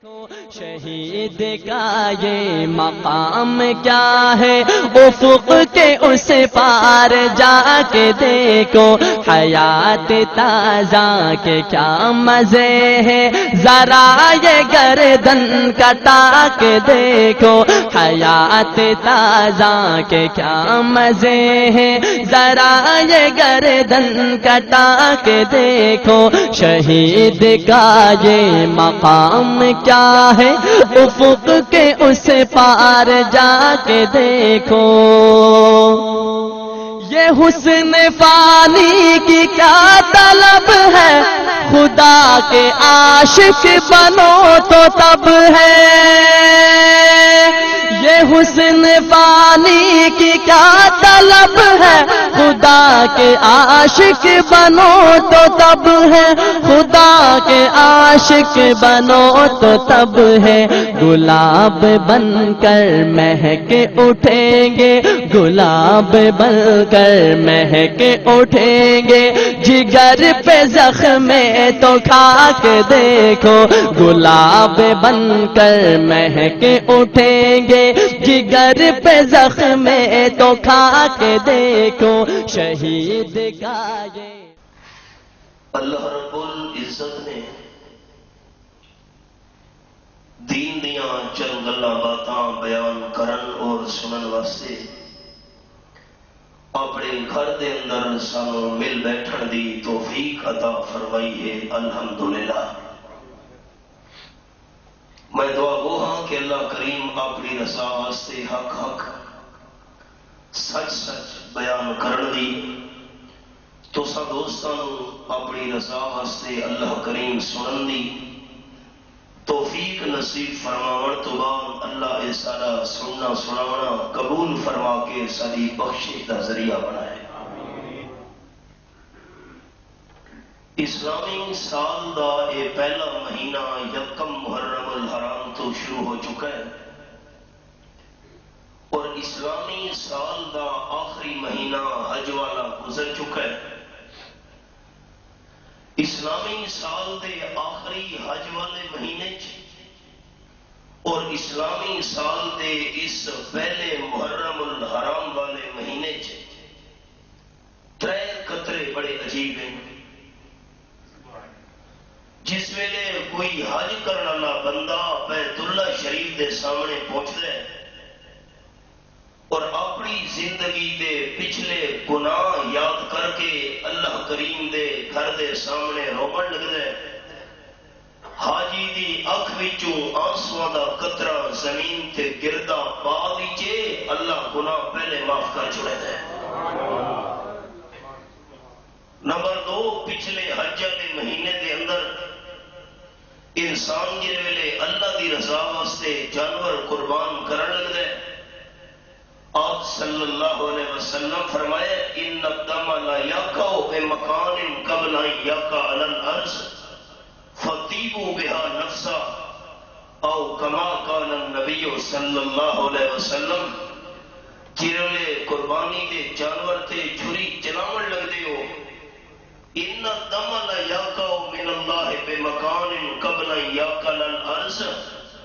شہید کا یہ مقام کیا ہے، افق کے اس پار جا کے دیکھو، حیات تازہ کے کیا مزے ہیں، ذرا یہ گردن کٹا کے دیکھو، حیات تازہ کے کیا مزے ہیں، ذرا یہ گردن کٹا کے دیکھو، شہید کا یہ مقام کیا ہے، افق کے اس پار جا کے دیکھو، یہ حسن فانی کی کیا طلب ہے، خدا کے عاشق بنو تو تب ہے، یہ حسن فانی کی کیا طلب ہے، خدا کے عاشق بنو تو تب ہے، خدا کے عاشق بنو تو تب ہے، گلاب بن کر مہک اٹھیں گے، گلاب بن کر مہک اٹھیں گے، جگر پہ زخم تو کھا کے دیکھو، گلاب بن کر مہک اٹھیں گے، جگر پہ زخم تو کھا کے دیکھو، شہید کا یہ اللہ رب العزت نے دین دیاں چند گلاں باتاں بیان کرن اور سنن واسطے اپنے گھر دے اندر سانو مل بیٹھن دی توفیق عطا فرمائی ہے، الحمدللہ۔ میں دعا گو ہاں کہ اللہ کریم اپنی رضا واسطے حق حق سچ سچ بیان کرن دی تو سا دوستانو اپنی رضا واسطے اللہ کریم سنن دی توفیق نصیب فرماون تو بعد اللہ اے سارا سننا سناونا قبول فرما کے ساری بخشش دا ذریعہ بنائے۔ اسلامی سال دا اے پہلا مہینہ یکم محرم الحرام تو شروع ہو چکا ہے اور اسلامی سال دا آخری مہینہ حج والا گزر چکا ہے۔ اسلامی سال دے آخری حج والے مہینے اور اسلامی سال دے اس پہلے محرم الحرام والے مہینے ترے قطرے بڑے عجیب ہیں۔ جس ویلے کوئی حج کرنے والا بندہ بیت اللہ شریف دے سامنے پہنچتا ہے اور اپنی زندگی دے پچھلے گناہ یاد کر کے اللہ کریم دے گھر دے سامنے رومن لگتا ہے، حاجی دی اکھ وچوں آنسواں دا قطرہ زمین تے گردا پا دیجے، اللہ گناہ پہلے معاف کر چھڑے ہے۔ نمبر 2، پچھلے حج دے مہینے دے اندر انسان جن ویلے اللہ دی رضا واسطے جانور قربان کرن لگتا ہے، آپ صلی اللہ علیہ وسلم فرمائے ان الدم لا یقع بمکان قبل ان یقع علی الارض فطیبوا بها نفسا او کما قال النبی صلی اللہ علیہ وسلم، جنہوں قربانی دے جانور تے چھری چلاون لگ دے ہو، ان الدم لا یقع من اللہ بمکان قبل ان یقع علی الارض،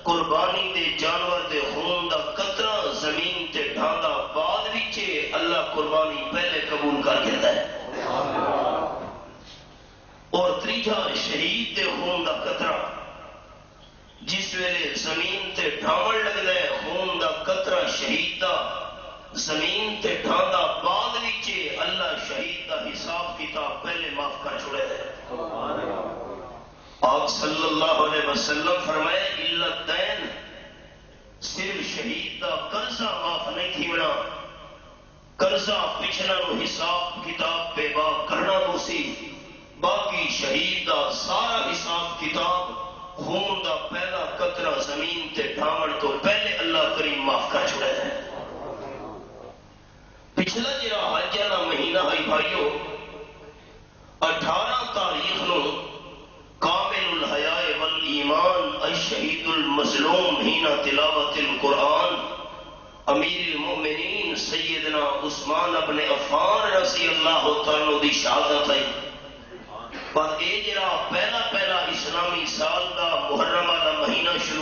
قربانی دے جانور دے خون دا قطرہ زمین تے ڈھاندا بعد وچے اللہ قربانی پہلے قبول کر دیتا ہے۔ اور تیجا شہید دے خون دا قطرہ جس ویلے زمین تے ڈھاون لگدا ہے، خون دا قطرہ شہید دا زمین تے ڈھاندا بعد وچے اللہ شہید دا حساب کتاب پہلے معاف کر چھوڑے ہے۔ آپ صلی اللہ علیہ وسلم فرمائے الا الدین، صرف شہید دا قرضہ معاف نہیں تھیونا، قرضہ پچھلا نو حساب کتاب پہ با کرنا تو سی، باقی شہید دا سارا حساب کتاب خون دا پہلا قطرہ زمین تے ڈھاون تو پہلے اللہ کریم معاف کر چھوڑے ہے۔ پچھلا جڑا حج والا مہینہ ہے بھائیو، 18 تاریخ نو کامل الحیاء والایمان الشہید المظلوم حین تلاوت القرآن امیر المؤمنین سیدنا عثمان بن عفان رضی اللہ تعالیٰ دی شہادت ہے۔ پر اے جڑا پہلا اسلامی سال دا محرم والا مہینہ شروع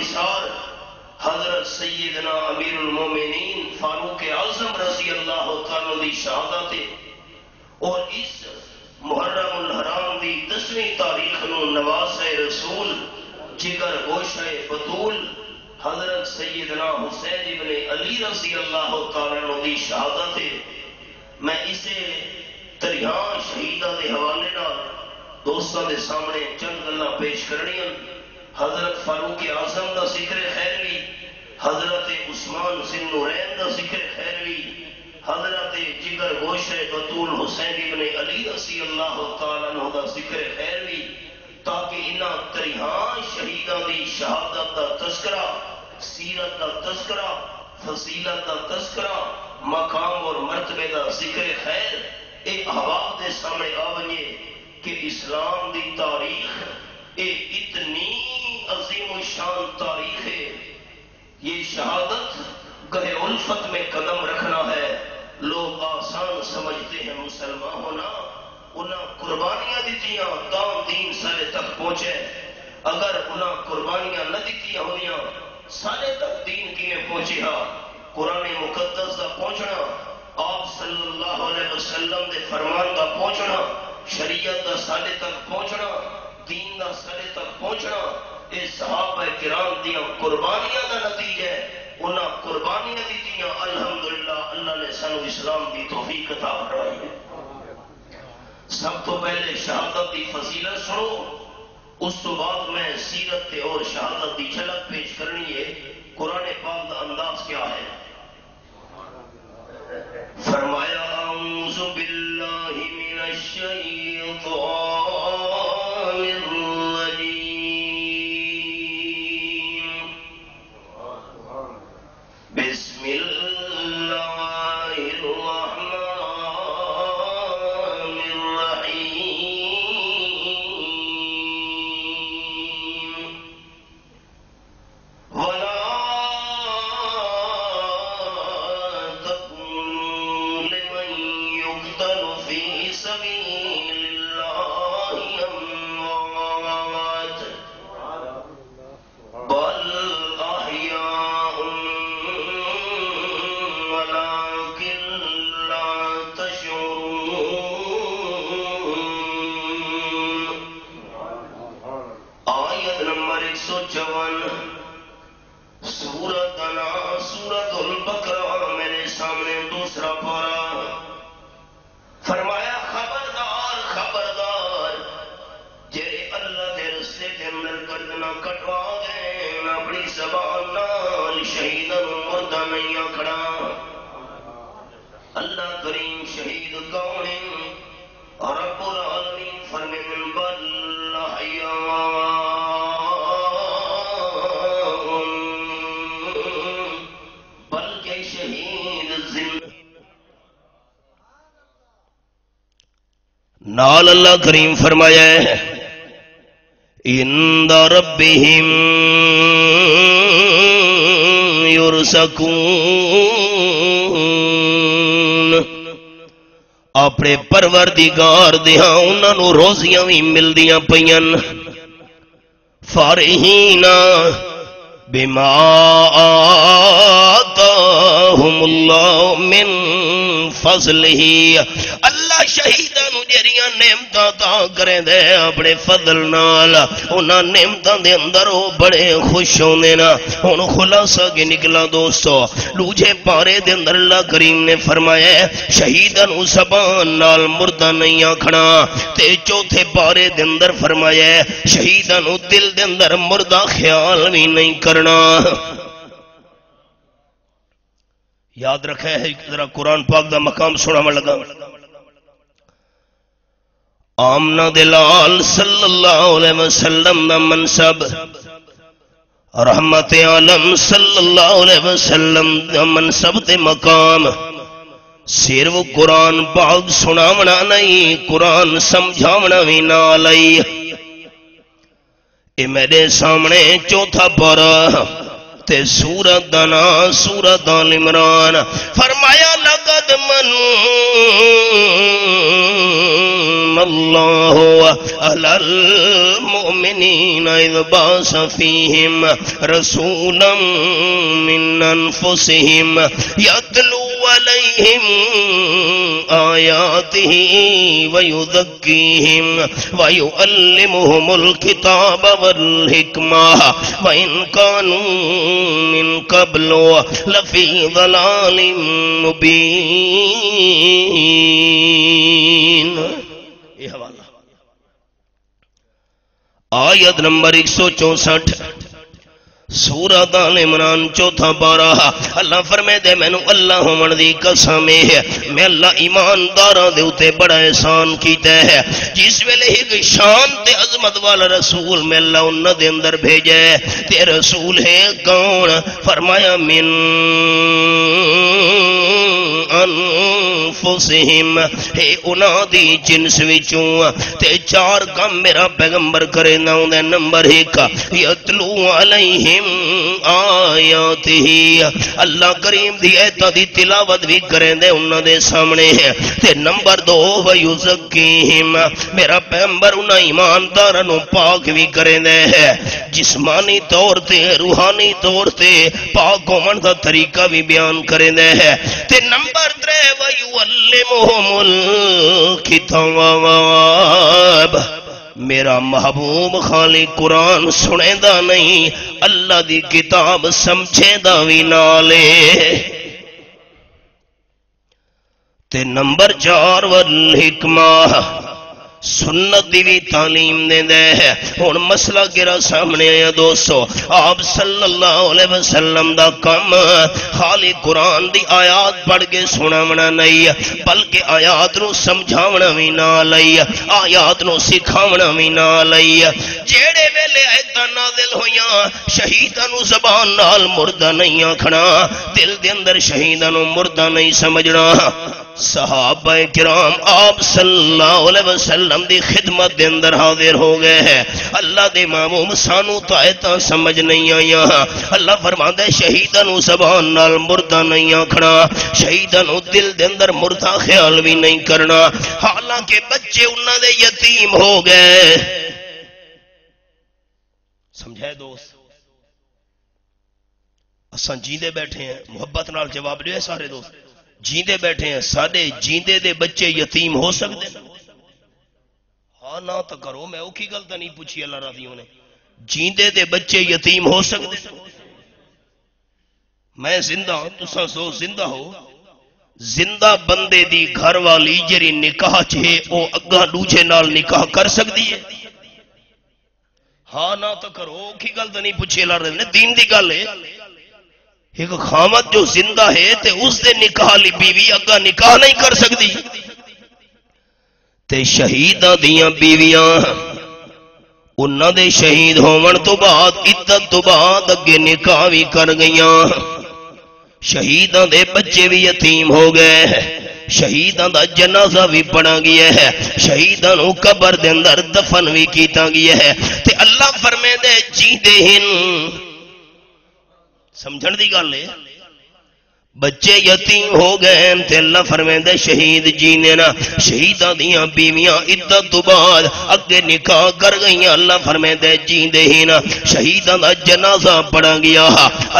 نثار حضرت سیدنا امیر المومنین فاروق اعظم رضی اللہ تعالیٰ دی شہادت اور اس محرم الحرام دی 10ویں تاریخ نو نواز رسول جگر گوشہ بطول حضرت سیدنا حسین ابن علی رضی اللہ تعالیٰ دی شہادت میں اسے تریہاں شہیدہ دے حوالے نال دوستوں دے سامنے چند گلاں پیش کرنی ہیں۔ حضرت فاروق اعظم دا ذکر خیر بھی، حضرت عثمان ذی النورین دا ذکر خیر بھی، حضرت جگر گوشہ بطول حسین ابن علی رضی اللہ تعالیٰ عنہ دا ذکر خیر بھی، تاکہ انہاں تریہاں شہیداں دی شہادت دا تذکرہ، سیرت دا تذکرہ، فضیلت دا تذکرہ، مقام اور مرتبے دا ذکر خیر ایک احوال دے سامنے آوئے کہ اسلام دی تاریخ ایک اتنی عظیم و شان تاریخ ہے۔ یہ شہادت گہے الفت میں قدم رکھنا ہے۔ لوگ آسان سمجھتے ہیں مسلمان ہونا، انہاں قربانیاں دیتیاں تاں دین سارے تک پہنچے۔ اگر انہاں قربانیاں نہ دیتیاں ہویاں سارے تک دین کیویں پہنچے ہا؟ قرآن مقدس دا پہنچنا، آپ صلی اللہ علیہ وسلم دے فرمان دا پہنچنا، شریعت دا سارے تک پہنچنا، دین دا سارے تک پہنچنا، اے صحابہ کرام دیاں قربانیاں دا نتیجہ ہے۔ انہاں قربانیاں دیتیاں، الحمدللہ اللہ نے سانو اسلام دی توفیق عطا فرمائی ہے۔ سب تو پہلے شہادت دی فضیلت سنو، اس تو بعد میں سیرت تے اور شہادت دی جھلک پیش کرنی ہے۔ قرآن پاک دا انداز کیا ہے؟ فرمایا اعوذ باللہ من الشیطان الرجیم، بسم اللہ الرحمن الرحیم، ولا سورت البقرہ میرے سامنے دوسرا پارا۔ فرمایا خبردار خبردار جڑے اللہ دے رستے کے اندر گردنا کٹوا دین، اپنی زبان نال شہیداں نوں مردہ نہیں آکھنا۔ اللہ کریم شہید کون ہے؟ رب العالمین فرمائے بل احیاء، نال اللہ کریم فرمایا ہے عند ربہم یرزقون، اپنے پروردگار دیاں انہاں نوں روزیاں بھی ملدیاں پیاں۔ فارحین بما آتاہم اللہ من فضلہ، اللہ شہیداں نوں جڑیاں نعمتاں عطا کرے دے اپنے فضل نال، انہاں نعمتاں دے اندر وہ بڑے خوش ہوندے نا۔ ہن خلاصہ کی نکلا دوستو، دوجے پارے دے اندر اللہ کریم نے فرمایا شہیداں نوں زبان نال مردہ نہیں آکھنا، تے چوتھے پارے دے اندر فرمایا شہیداں نوں دل دے اندر مردہ خیال بھی نہیں کرنا۔ یاد رکھے ہے ذرا قرآن پاک دا مقام سنا لگا۔ آمنہ دلال صلی اللہ علیہ وسلم دا منصب، رحمت عالم صلی اللہ علیہ وسلم دا منصب تے مقام صرف قرآن پاک سناونا نہیں، قرآن سمجھاونا بھی نال آئی۔ اے میرے سامنے چوتھا پارا تے سورت دنا سورت آل عمران، فرمایا لقد من اللہ علی المؤمنین اذ بعث فیہم رسولا من انفسہم یتلو علیہم آیاتہ ویزکیہم ویعلمہم الکتاب والحکمہ وإن كانوا من قبل لفی ضلال مبین. یہ حوالہ آیت نمبر 164 سورہ آل عمران چوتھا پارہ. اللہ فرمائے دے مینوں اللہ ہومن دی قسم ہے میں اللہ ایمانداراں دے اوتے بڑا احسان کیتا ہے. جس ویلے ایک شان تے عظمت والا رسول میں اللہ انہاں دے اندر بھیجا ہے تے رسول ہے کون؟ فرمایا من انفسہم ہے انہاں دی جنس وچوں تے چار کام میرا پیغمبر کرے نا. نمبر 1 یتلو علیہم آیاتہ اللہ کریم دی ایتاں دی تلاوت بھی کریں دے انہاں دے سامنے ہے. تے نمبر 2 ویزکیہم میرا پیغمبر انہاں ایمانداراں نوں پاک بھی کریں دے ہے جسمانی طور تے روحانی طور تے پاک ہون دا طریقہ بھی بیان کریں دے ہے. تے نمبر 3 ویعلمہم الکتاب میرا محبوب خالی قرآن سنے دا نہیں اللہ دی کتاب سمجھے دا بھی نالے. تے نمبر 4 والحکمہ سنت دی بھی تعلیم دے دے ہے. ہن مسئلہ گرا سامنے آیا دوستو آپ صلی اللہ علیہ وسلم دا کم خالی قرآن دی آیات پڑھ کے سناونا نہیں بلکہ آیات نو سمجھاونا بھی نہ لئی آیات نو سکھاونا بھی نہ لئی. جیڑے ویلے ایتاں نازل ہویاں شہیداں نو زبان نال مردہ نہیں آکھنا دل دے اندر شہیداں نو مردہ نہیں سمجھنا. صحابہ کرام آپ صلی اللہ علیہ وسلم دی خدمت دے اندر حاضر ہو گئے ہیں. اللہ دے معموم سانو تو ایتاں سمجھ نہیں آیا. اللہ فرماندا ہے شہیداں نو زبان نال مردہ نہیں آکھنا شہیداں نو دل دے اندر مردہ خیال بھی نہیں کرنا. حالانکہ بچے انہاں دے یتیم ہو گئے. سمجھائے دوست اساں جیندے بیٹھے ہیں محبت نال جواب دیو سارے دوست جیندے بیٹھے ہیں ساڈے جیندے دے بچے یتیم ہو سکتے ہیں؟ ہاں نہ تو کرو میں اوکھی گل تو نہیں پوچھی اللہ راضیوں نے جیندے دے بچے یتیم ہو سکتے ہیں؟ میں زندہ ہوں تساں سو زندہ ہو زندہ بندے دی گھر والی جری نکاح چھے او اگاں دوجے نال نکاح کر سکتی ہے؟ ہاں نہ تو کرو اوکھی گل تو نہیں پوچھی اللہ راضیوں نے دین دی گل ہے. ایک خامت جو زندہ ہے تے اس دے نکاح لی بیوی اگا نکاح نہیں کر سکتی تے شہیداں دیاں بیویاں انہاں دے شہید ہون تو بعد عدت تو بعد اگے نکاح بھی کر گئیاں. شہیداں دے بچے بھی یتیم ہو گئے شہیداں دا جنازہ بھی پڑھا گیا ہے شہیداں نو قبر دے اندر دفن بھی کیتا گیا ہے. تے اللہ فرمائے دے جیندے ہن سمجھن دی گل ہے بچے یتیم ہو گئے تے اللہ فرمائے شہید جینے نا شہیداں دیاں بیویاں عدت تو بعد اگے نکاح کر گئیاں اللہ فرمائے جیندے ہی نا شہیداں دا جنازہ پڑھا گیا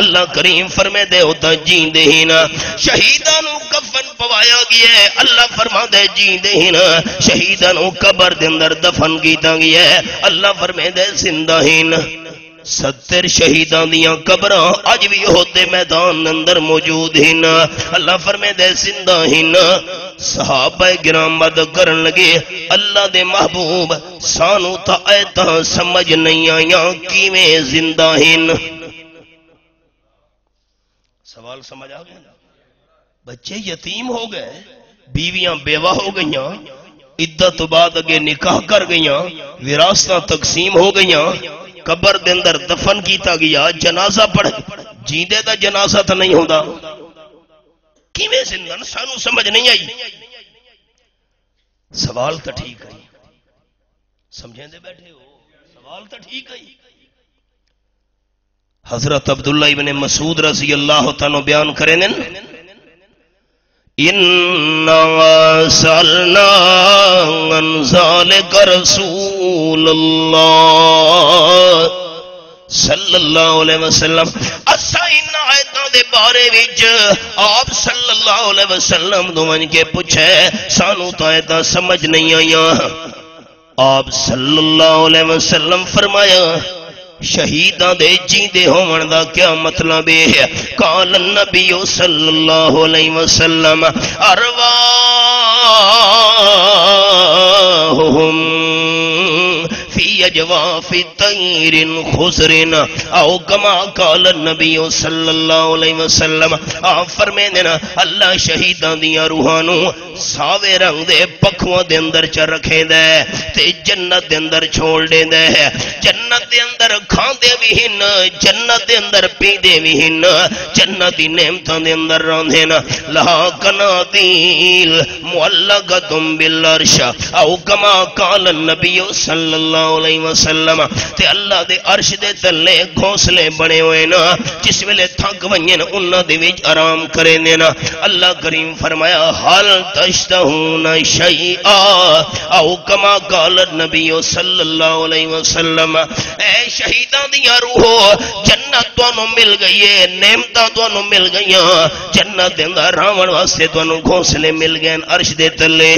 اللہ کریم فرمائے ہوتا جیندے ہی نا شہیداں نو کفن پوایا گیا ہے اللہ فرمائے جیندے ہی نا شہیداں نو قبر دے اندر دفن کیتا گیا ہے اللہ فرمائے زندہ ہی نا 70 شہیداں دیاں قبراں اج بھی ہوتے میدان اندر موجود ہیں اللہ فرمائے زندہ ہیں. صحابہ کرام مد کرن لگے اللہ دے محبوب سانو تا ایتاں سمجھ نہیں آیاں کیویں زندہ ہیں. سوال سمجھ آ گیا بچے یتیم ہو گئے بیویاں بیوہ ہو گئیاں عدت بعد اگے نکاح کر گئیاں وراثتاں تقسیم ہو گئیاں قبر دے اندر دفن کیتا گیا جنازہ پڑھ جیندے دا جنازہ تو نہیں ہوندا کیویں زندہ سانو سمجھ نہیں آئی. سوال تو ٹھیک ہے سمجھیں دے بیٹھے ہو سوال تو ٹھیک ہے. حضرت عبداللہ ابن مسعود رضی اللہ تعالیٰ بیان کریں اِنَّا سَأَلْنَا عَنْ ذَلِكَ رَسُولَ اللَّهِ صلی اللہ علیہ وسلم اسا ان آیتاں دے بارے وچ آپ صلی اللہ علیہ وسلم تو من کے پوچھے سانو تو آیتاں سمجھ نہیں آئیاں آپ صلی اللہ علیہ وسلم فرمایا شہیداں دے جیندے ہون دا کیا مطلب ہے قال النبی صلی اللہ علیہ وسلم ارواحهم فی اجواف طیر خضر او کما قال النبی صلی اللہ علیہ وسلم آپ فرمائیں دینا اللہ شہیداں دیاں روحانوں ساوے رنگ دے پکھواں دے اندر چ رکھیں دے تے جنت دے اندر چھوڑ دے دے جنت دے اندر کھان دے بھی ہن جنت دے اندر پی دے بھی ہن جنت دی نعمتاں دے اندر راندے نا لہا قنادیل معلقۃ بالعرش او کما قال النبی صلی اللہ علیہ وسلم تے اللہ دے عرش دے تلے گھونسلے بنے ہوئے نا جس ویلے تھک ونجن انہاں دے وچ آرام کرے نا اللہ کریم فرمایا حل تشتہون شیئا او کما قال النبی صلی اللہ علیہ وسلم اے شہیداں دیاں روحو جنت تانوں مل گئی ہے نعمتاں تانوں مل گئیاں جنت دے اندر راون واسطے تانوں گھونسلے مل گئے عرش دے تلے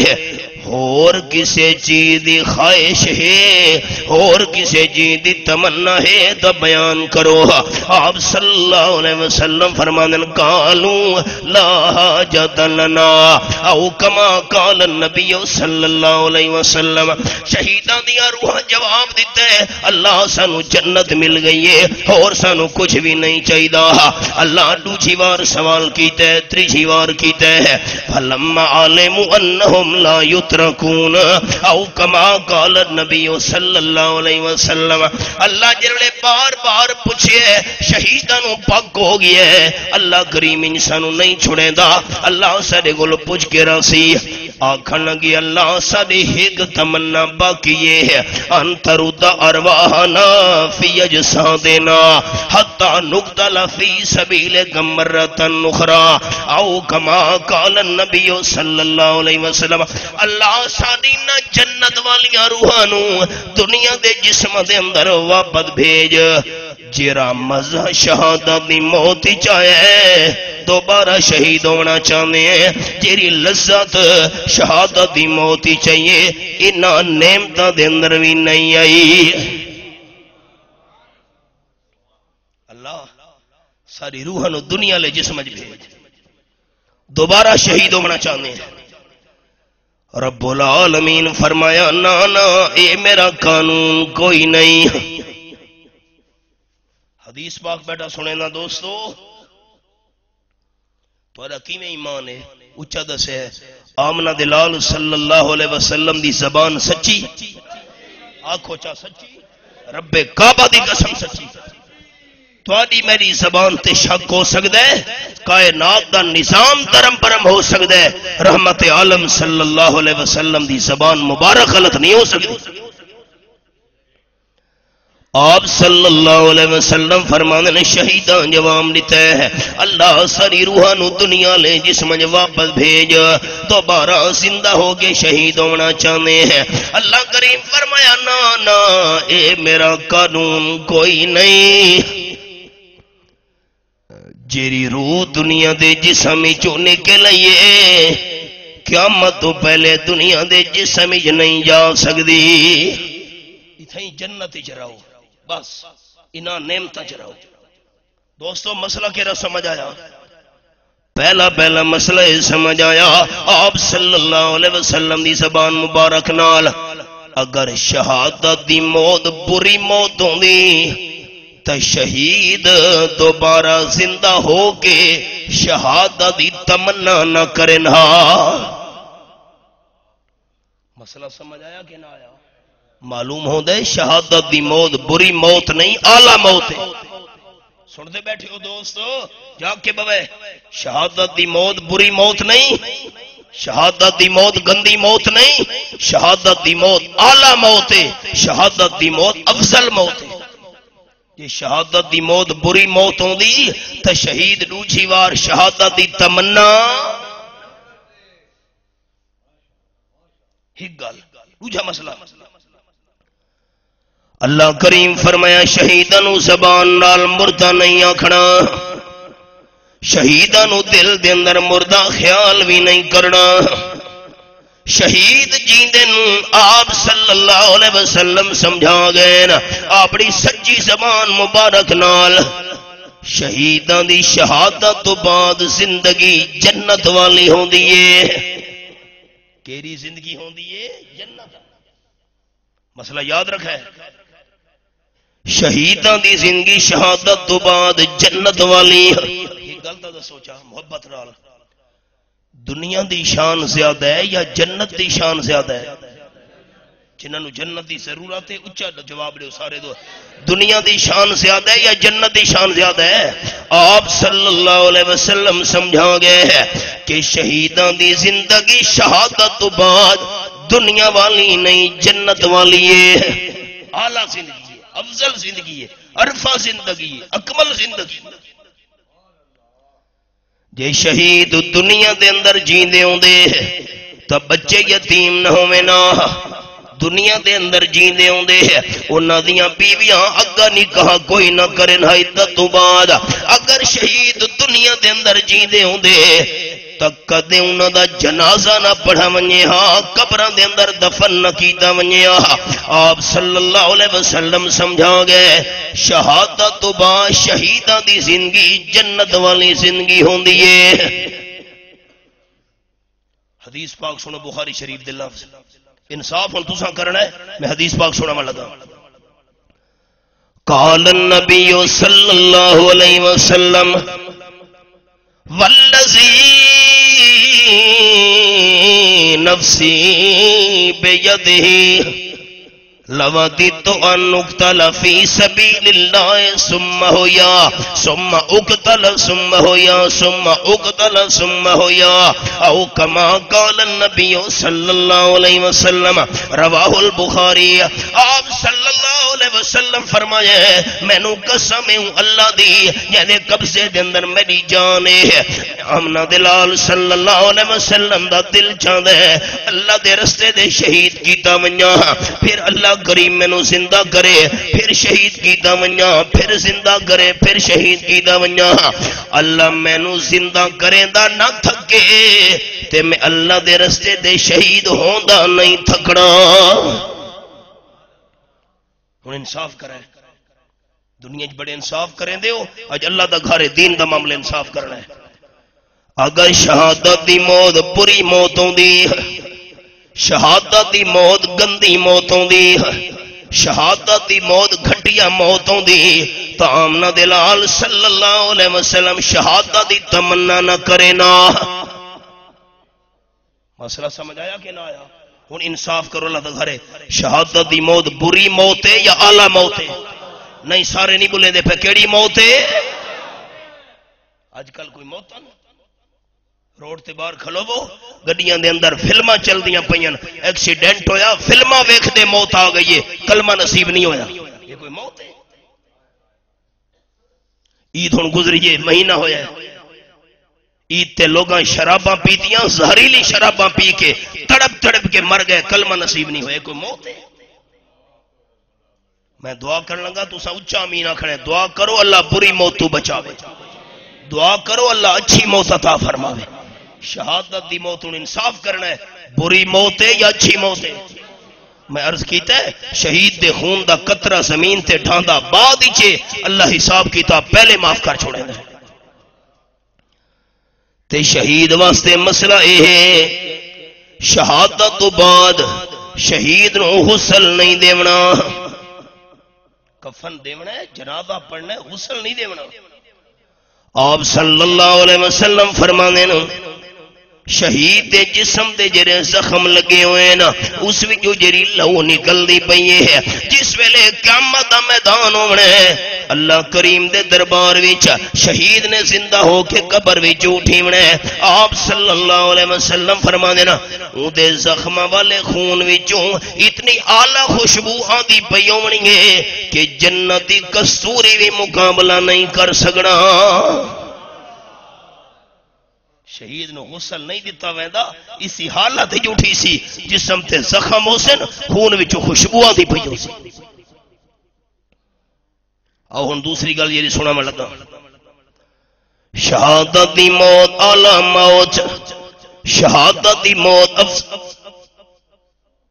اور کسی چیز دی خواہش ہے اور کسی چیز دی تمنا ہے تو بیان کرو آپ صلی اللہ علیہ وسلم فرمانے قالوا لا حاجت لنا او کما قال النبی صلی اللہ علیہ وسلم شہیداں دیا روح جواب دیتے اللہ سانو جنت مل گئی ہے اور سانو کچھ بھی نہیں چاہیدا اللہ دوسری بار سوال کیتے تیسری بار کیتے فلما علموا انہم لا یترکون او کما قال النبی صلی اللہ علیہ وسلم اللہ جرلے بار بار پوچھے شہیدانوں پاک ہو گیا ہے اللہ کریم انسانوں نہیں چھوڑے دا اللہ سارے گل پوچھ کے راسی آکھن لگی اللہ سارے ایک تمنا باقی یہ ہے انترد ارواحنا فی اجسادنا حتی نقتل فی سبیل مرتن اخرى او کما قال النبی صلی اللہ علیہ وسلم اللہ ساری نہ جنت والیاں روحانوں دنیا دے جسم دے اندر واپس بھیج جیرا مزہ شہادت دی موت چاہے دوبارہ شہید ہونا چاہتے ہیں جیری لذت شہادت دی موت چاہیے انہاں نعمتاں دے اندر بھی نہیں آئی اللہ ساری روحانوں دنیا لے جسم بھیج دوبارہ شہید ہونا چاہتے ہیں رب العالمین فرمایا نا نا اے میرا قانون کوئی نہیں حدیث پاک بیٹا سنے نا دوستو تو کیویں ایمان ہے اچھا دس ہے آمنہ دلال صلی اللہ علیہ وسلم دی زبان سچی آنکھو چا سچی رب کعبہ دی قسم سچی تواڈی میری زبان تے شک ہو سکدا ہے کائنات دا نظام درم برم ہو سکدا ہے رحمت عالم صلی اللہ علیہ وسلم دی زبان مبارک غلط نہیں ہو سکتی آپ صلی اللہ علیہ وسلم فرمانے نے شہیدان جواب دیتا ہے اللہ ساری روحانو دنیا لے جسم واپس بھیج دوبارہ زندہ ہو کے شہید ہونا چاہتے ہیں اللہ کریم فرمایا نا نا اے میرا قانون کوئی نہیں جیری روح دنیا دے جسم چو نکل آئیے قیامت تو پہلے دنیا دے جسم نہیں جا سکتی اتھائی جنت چراؤ بس انہاں نعمتاں چراؤ دوستو مسئلہ کیرا سمجھ آیا پہلا مسئلہ سمجھ آیا آپ صلی اللہ علیہ وسلم دی زبان مبارک نال اگر شہادت دی موت بری موت ہوندی تو شہید دوبارہ زندہ ہو کے شہادت دی تمنا نہ کرنا مسئلہ سمجھ آیا کہ نہ آیا معلوم ہو دے شہادت دی موت بری موت نہیں اعلیٰ موت ہے سنتے بیٹھے ہو دوستو جا کے بوے شہادت دی موت بری موت نہیں شہادت دی موت گندی موت نہیں شہادت دی موت اعلیٰ موت ہے شہادت دی موت افضل موت ہے یہ شہادت دی موت بری موت ہوں دی تو شہید دوسری وار شہادت دی تمنا ایک گل دوجا مسئلہ اللہ کریم فرمایا شہیداں نو زبان نال مردہ نہیں آکھنا شہیداں نو دل دے اندر مردہ خیال بھی نہیں کرنا شہید جیندے نو آپ صلی اللہ علیہ وسلم سمجھا گئے نا اپنی سچی زبان مبارک نال شہیداں دی شہادت تو بعد زندگی جنت والی ہوندی ہے کیری زندگی ہوندی ہے جنت مسئلہ یاد رکھا ہے شہیداں دی زندگی شہادت تو بعد جنت والی یہ گل تو سوچا محبت نال دنیا دی شان زیادہ ہے یا جنت دی شان زیادہ ہے جنہاں نو جنت دی ضرورت ہے اچھا جواب دے سارے دو دنیا دی شان زیادہ ہے یا جنت دی شان زیادہ ہے آپ صلی اللہ علیہ وسلم سمجھا گئے ہے کہ شہیداں دی زندگی شہادت تو بعد دنیا والی نہیں جنت والی ہے اعلیٰ زندگی ہے افضل زندگی ہے عرفہ زندگی ہے اکمل زندگی جے شہید دنیا دے اندر جیندے ہوندے تو بچے یتیم نہ ہوویں نا دنیا دے اندر جیندے ہوندے انہاں دیاں بیویاں اگا نکاح کوئی نہ کرن عدت تو بعد اگر شہید دنیا دے اندر جیندے ہوندے تک کدے انہاں دا جنازہ نہ پڑھا ونجے ہاں قبراں دے اندر دفن نہ کیتا ونجے آپ صلی اللہ علیہ وسلم سمجھا گئے شہادت تو بعد شہیداں دی زندگی جنت والی زندگی ہوندی ہے حدیث پاک سنو بخاری شریف دے لفظ انصاف ہن تساں کرنا ہے میں حدیث پاک سناواں لگا قال النبی صلی اللہ علیہ وسلم والذی نفسی بیدہ لوددت ان اقتل فی سبیل اللہ ثم ہویا ثم اقتل ثم ہویا ثم اقتل ثم ہویا او کما قال النبی صلی اللہ علیہ وسلم رواہ البخاری آپ صلی اللہ علیہ وسلم فرمائے میں نو قسم ہوں اللہ دی یعنی قبضے دے اندر میری جان ہے آمنہ دلال صلی اللہ علیہ وسلم دا دل چاہتا ہے اللہ دے رستے دے شہید کیتا ونیا پھر اللہ کریم میں نو زندہ کرے پھر شہید کیتا ونیا پھر زندہ کرے پھر شہید کیتا ونیا اللہ میں نو زندہ کرے دا نہ تھکے تے میں اللہ دے رستے دے شہید ہوندا نہیں تھکڑا ہن انصاف کرے دنیا چ بڑے انصاف کریں دے ہو اج اللہ دا گھر دین دا معاملہ انصاف کرنا ہے اگر شہادت دی موت بری موت ہوندی شہادت دی موت گندی موت ہوندی شہادت دی موت گھٹیا موت ہوندی تو آمنہ دلال صلی اللہ علیہ وسلم شہادت دی تمنا نہ کرے نا مسئلہ سمجھ آیا کہ نہ آیا ہن انصاف کرو اللہ دا گھر شہادت دی موت بری موت ہے یا اعلی موت ہے نہیں سارے نہیں بولے دے پہ کیڑی موت ہے آج کل کوئی موت نہیں روڈ تے باہر کھلو وہ گڈیاں دے اندر فلماں چل دیاں پئیاں ایکسیڈنٹ ہویا فلماں ویکھ دے موت آ گئی ہے کلمہ نصیب نہیں ہویا یہ کوئی موت ہے عید ہن گزری ہے مہینہ ہویا ہے عید تے لوگاں شراباں پیتیاں زہریلی شراباں پی کے تڑپ تڑپ کے مر گئے کلمہ نصیب نہیں ہوئے کوئی موت ہے میں دعا کرن لگا تساں اچا آمین آکھنا دعا کرو اللہ بری موت تو بچاوے دعا کرو اللہ اچھی موت عطا فرماوے شہادت دی موت ان انصاف کرنا ہے بری موت ہے یا اچھی موت ہے میں عرض کیتا ہے شہید دے خون دا قطرہ زمین تے ڈھاندا بعد ہی اللہ حساب کتاب پہلے معاف کر چھوڑے گا تے شہید واسطے مسئلہ یہ ہے شہادت تو بعد شہید نو غسل نہیں دیونا کفن دیونا ہے جنازہ پڑھنا ہے غسل نہیں دیونا آپ صلی اللہ علیہ وسلم فرمانے نا شہید دے جسم دے جڑے زخم لگے ہوئے نا اس وچوں جڑی لہو نکلدی پئی ہے جس ویلے قیامت دا میدان ہونا ہے اللہ کریم دے دربار وچ شہید نے زندہ ہو کے قبر وچ اٹھیونا ہے آپ صلی اللہ علیہ وسلم فرمانے نا او دے زخماں والے خون وچوں اتنی اعلی خوشبو آندی پئی ہونی ہے کہ جنتی کستوری بھی مقابلہ نہیں کر سکنا شہید نو غسل نہیں دیتا ویندا اسی حالت ہی اٹھی سی جسم تے زخم ہو سن خون وچوں خوشبوواں دی پئی ہو سی آؤ ہن دوسری گل یہ سنا میں لگا شہادت دی موت اعلی موت شہادت دی موت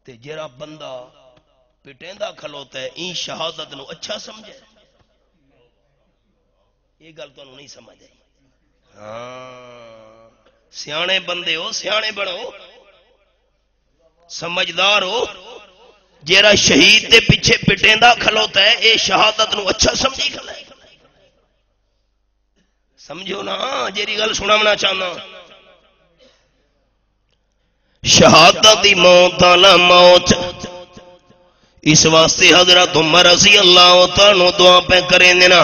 تے جڑا بندہ پٹیندا کھلوتا ہے این شہادت نو اچھا سمجھے یہ گل تانوں نہیں سمجھ آئی ہاں سیانے بندے ہو سیانے بنو سمجھدار ہو جیڑا شہید دے پیچھے پٹیندا کھلوتا ہے اے شہادت نو اچھا سمجھی کھلا ہے سمجھو نا جیڑی گل سناونا چاہنا شہادت دی موت اعلی موت اس واسطے حضرت عمر رضی اللہ تعالی دعا پہ کریں دینا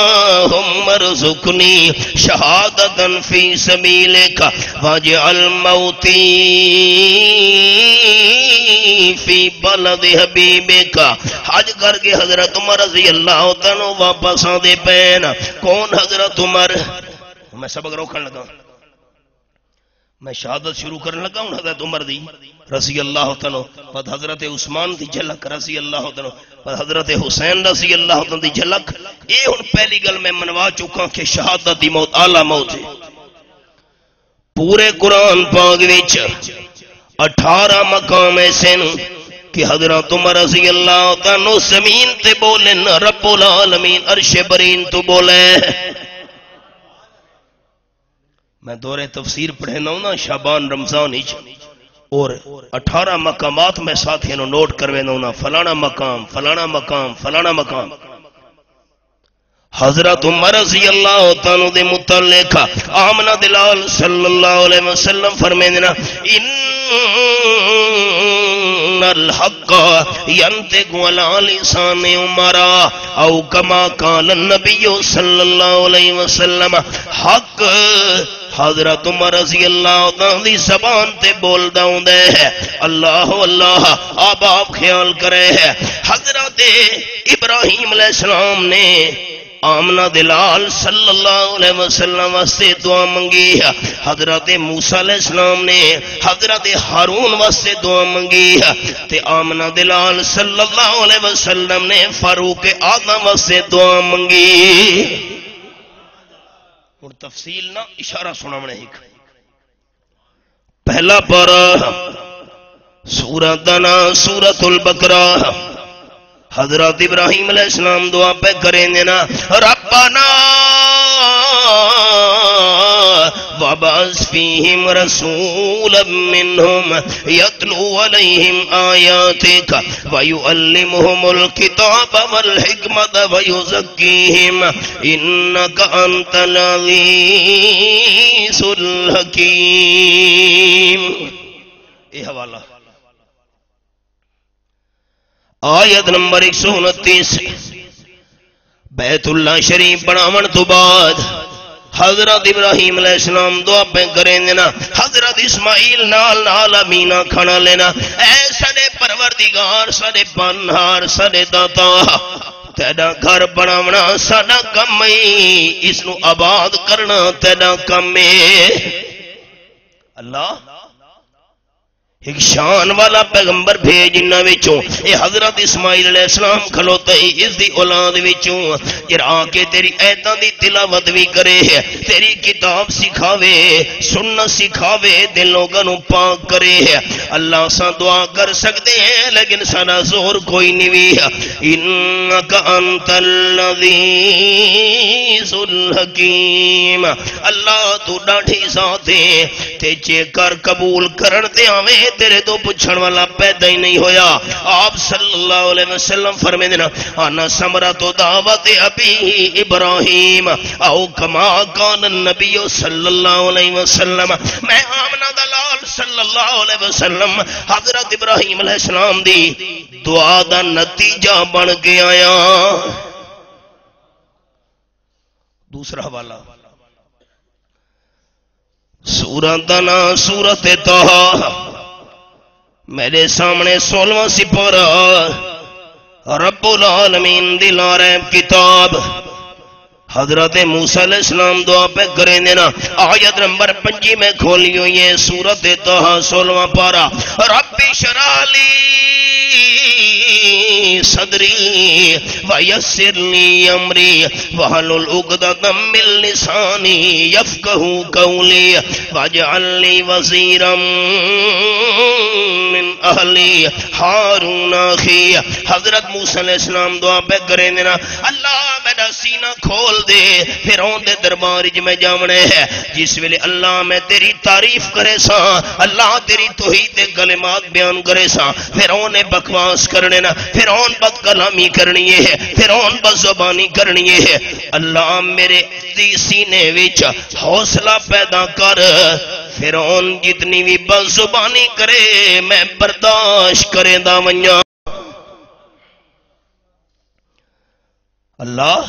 اللہم ارزقنی شہادتا فی سبیلک واجعل موتی فی بلد حبیبک حج کر کے حضرت عمر رضی اللہ تعالی واپس آدے پین کون حضرت عمر میں سبق روکن لگا میں شہادت شروع کرنے لگا ہوں حضرت عمر دی رضی اللہ تعالی پد حضرت عثمان دی جھلک رضی اللہ تعالی پد حضرت حسین رضی اللہ تعالی دی جھلک یہ ہن پہلی گل میں منوا چکا کہ شہادت دی موت اعلی موت ہے پورے قرآن پاک وچ 18 مقام ایسے کہ حضرت عمر رضی اللہ تعالی زمین تے بولن رب العالمین عرش برین تو بولے میں دورے تفسیر پڑھنا ہوں نا شعبان رمضان ہی اور 18 مقامات میں ساتھی نو نوٹ کروینا ہوں نا فلانا مقام فلانا مقام فلانا مقام حضرت عمر رضی اللہ تعالیٰ دے متعلق آمنہ دلال صلی اللہ علیہ وسلم فرمینا ان الحق ينطق على لسان عمر او كما قال النبي صلی اللہ علیہ وسلم حق حضرت عمر رضی اللہ تعالی زبان تے بولدا ہوندا ہے اللہ اللہ آپ خیال کرے ہے حضرت ابراہیم علیہ السلام نے آمنہ دلال صلی اللہ علیہ وسلم واسطے دعا منگی حضرت موسیٰ علیہ السلام نے حضرت ہارون واسطے دعا منگی تے آمنہ دلال صلی اللہ علیہ وسلم نے فاروق اعظم واسطے دعا منگی اور تفصیل نہ اشارہ سنا میں ایک پہلا پارہ سورۃ دنا سورۃ البقرہ حضرت ابراہیم علیہ السلام دعا پہ کریں دینا ربنا وابعث فیہم رسولا منہم یتلو علیہم آیاتک ویعلمہم الکتاب والحکمت ویزکیہم انکا انت العزیز الحکیم یہ حوالہ آیت نمبر 129 بیت اللہ شریف بناون تو بعد حضرت ابراہیم علیہ السلام دعا پہ کریں دینا حضرت اسماعیل نال نال امینہ کھانا لینا اے سڑے پروردگار سڑے پنہار سڑے داتا تیرا گھر بناونا ساڈا کم ہے اس نو آباد کرنا تیرا کم ہے اللہ ایک شان والا پیغمبر بھیج انہاں وچوں اے حضرت اسماعیل علیہ السلام کھلوتا ہے اس دی اولاد وچوں جڑا کے تیری ایتاں دی تلاوت بھی کرے تیری کتاب سکھاوے سنت سکھاوے دل لوگاں نوں پاک کرے اللہ سا دعا کر سکتے ہیں لیکن سارا زور کوئی نہیں وی انک انت العزیز الحکیم اللہ تو ڈاڈھی ذات ہے تے چے کر قبول کرن تے آویں تیرے تو پوچھن والا پیدا ہی نہیں ہویا آپ صلی اللہ علیہ وسلم فرمائے دینا انا ثمرۃ دعوت ابی ابراہیم او کما کان النبی صلی اللہ علیہ وسلم میں آمنہ دلال صلی اللہ علیہ وسلم حضرت ابراہیم علیہ السلام دی دعا دا نتیجہ بن کے آیا دوسرا حوالہ سورۃ دنا سورۃ طہ میرے سامنے 16واں سپارہ رب العالمین دی لا ریب کتاب حضرت موسیٰ علیہ السلام دعا پہ کریں دینا. آیت نمبر 5 میں کھولی ہوئی ہے سورۃ طہ 16واں پارہ. رب اشرح لی صدری ویسر لی امری واحلل عقدۃ من لسانی یفقہوا قولی واجعل لی وزیرا من اہلی ہارون اخی. حضرت موسیٰ علیہ السلام دعا پہ کریں دینا اللہ میرا سینہ کھول دے فرعون دے دربار وچ میں جاونے ہے. جس ویلے اللہ میں تیری تعریف کرے سا اللہ تیری توحید دے کلمات بیان کرے سا فرعون نے بکواس کرنے نا فرعون بد کلامی کرنی ہے فرعون بد زبانی کرنی ہے. اللہ میرے سینے وچ حوصلہ پیدا کر فرعون جتنی بھی بد زبانی کرے میں برداشت کرے دا ونیا. اللہ